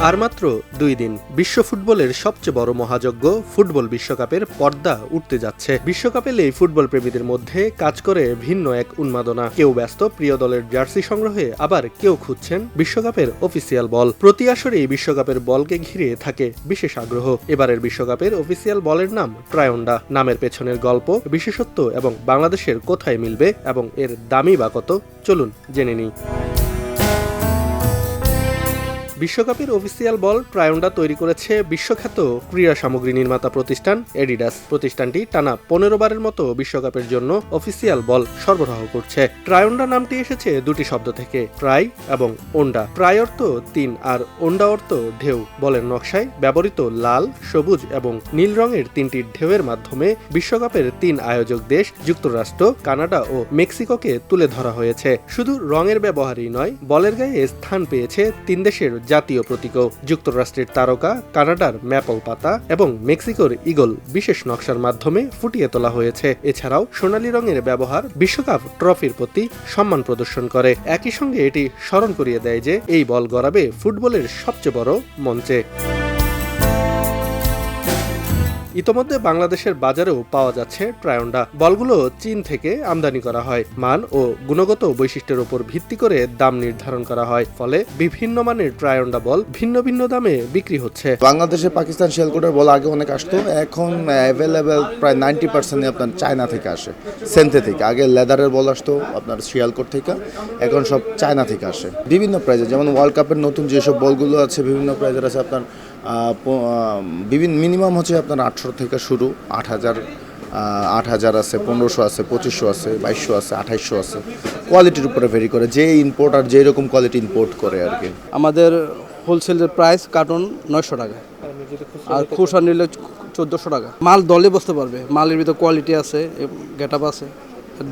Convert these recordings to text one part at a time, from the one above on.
আর মাত্র 2 দিন বিশ্ব ফুটবলের সবচেয়ে বড় মহাযজ্ঞ ফুটবল বিশ্বকাপের পর্দা উঠতে যাচ্ছে। বিশ্বকাপ এলেই ফুটবল প্রেমীদের মধ্যে কাজ করে ভিন্ন এক উন্মাদনা। কেউ ব্যস্ত প্রিয় দলের জার্সি সংগ্রহে, আবার কেউ খুঁজছেন বিশ্বকাপের অফিসিয়াল বল। প্রতি আসরেই বিশ্বকাপের বলকে ঘিরে থাকে বিশেষ আগ্রহ। এবারের বিশ্বকাপের অফিসিয়াল বলের নাম ট্রায়ন্ডা। নামের পেছনের গল্প, বিশেষত্ব এবং বাংলাদেশের কোথায় মিলবে এবং এর দামই বা কত, চলুন জেনে নিই। বিশ্বকাপের অফিসিয়াল বল ট্রায়ন্ডা তৈরি করেছে বিশ্বখ্যাত ক্রীড়া সামগ্রী নির্মাতা প্রতিষ্ঠান এডিডাস। প্রতিষ্ঠানটি টানা 15 বারের মতো বিশ্বকাপের জন্য অফিসিয়াল বল সরবরাহ করছে। ট্রায়ন্ডা নামটি এসেছে দুটি শব্দ থেকে, ট্রাই এবং ওন্ডা। ট্রাই অর্থ 3 আর ওন্ডা অর্থ ঢেউ। বলের নকশায় ব্যবহৃত লাল, সবুজ এবং নীল রঙের 3টি ঢেউয়ের মাধ্যমে বিশ্বকাপের 3 আয়োজক দেশ যুক্তরাষ্ট্র, কানাডা ও মেক্সিকোকে তুলে ধরা হয়েছে। শুধু রঙের ব্যবহারই নয়, বলের গায়ে স্থান পেয়েছে 3 দেশের জাতীয় প্রতীকও। যুক্তরাষ্ট্রের তারকা, কানাডার ম্যাপল পাতা এবং মেক্সিকোর ঈগল বিশেষ নকশার মাধ্যমে ফুটিয়ে তোলা হয়েছে। এছাড়াও সোনালী রঙের ব্যবহার বিশ্বকাপ ট্রফির প্রতি সম্মান প্রদর্শন করে। একই সঙ্গে এটি স্মরণ করিয়ে দেয় যে এই বল গড়াবে ফুটবলের সবচেয়ে বড় মঞ্চে। ইতোমধ্যে বাংলাদেশের বাজারেও পাওয়া যাচ্ছে ট্রায়ন্ডা। বলগুলো চীন থেকে আমদানি করা হয়। মান ও গুণগত বৈশিষ্ট্যের উপর ভিত্তি করে দাম নির্ধারণ করা হয়। ফলে বিভিন্ন মানের ট্রায়ন্ডা বল ভিন্ন ভিন্ন দামে বিক্রি হচ্ছে। বাংলাদেশে পাকিস্তান শেলকোটের বল আগে অনেক আসতো, এখন অ্যাভেলেবেল প্রায় 90% আপনার চায়না থেকে আসে, সিনথেটিক। আগে লেদারের বল আসতো আপনার শিয়ালকোট থেকে, এখন সব চায়না থেকে আসে বিভিন্ন প্রাইজে। যেমন ওয়ার্ল্ড কাপের নতুন যেসব বলগুলো আছে বিভিন্ন প্রাইজের আছে। আপনার বিভিন্ন মিনিমাম হচ্ছে আপনার 800 থেকে শুরু, 8,000 আছে, 1500 আছে, 2500 আছে, 2200 আছে, 2800 আছে। কোয়ালিটির উপরে ভেরি করে, যে ইম্পোর্ট আর যেই রকম কোয়ালিটি ইম্পোর্ট করে আর কি। আমাদের হোলসেলের প্রাইস কার্টন 900 টাকা, আর খুচরা নিলে 1400 টাকা। মাল দলে বসতে পারবে, মালের ভিতরে কোয়ালিটি আছে, গেট আপ আছে,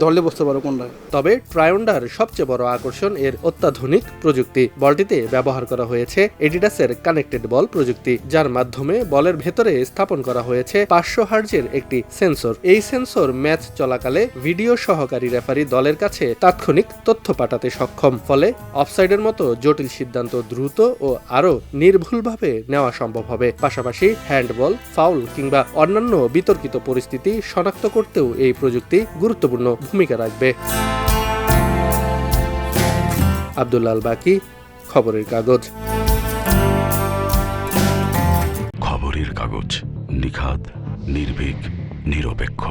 দলে বসতে পারো কোনটা। তবে ট্রায়ন্ডার সবচেয়ে বড় আকর্ষণ এর অত্যাধুনিক প্রযুক্তি। বলটিতে ব্যবহার করা হয়েছে এডিডাসের কানেক্টেড বল প্রযুক্তি, যার মাধ্যমে বলের ভেতরে স্থাপন করা হয়েছে 500 হার্জের একটি সেন্সর। এই সেন্সর ম্যাচ চলাকালে ভিডিও সহকারী রেফারি দলের কাছে তাৎক্ষণিক তথ্য পাঠাতে সক্ষম। ফলে অফসাইডের মতো জটিল সিদ্ধান্ত দ্রুত ও আরও নির্ভুলভাবে নেওয়া সম্ভব হবে। পাশাপাশি হ্যান্ডবল, ফাউল কিংবা অন্যান্য বিতর্কিত পরিস্থিতি শনাক্ত করতেও এই প্রযুক্তি গুরুত্বপূর্ণ ভূমিকা রাখবে। আব্দুল্লাহ আল বাকি, খবরের কাগজ। খবরের কাগজ, নিখাত, নির্ভীক, নিরপেক্ষ।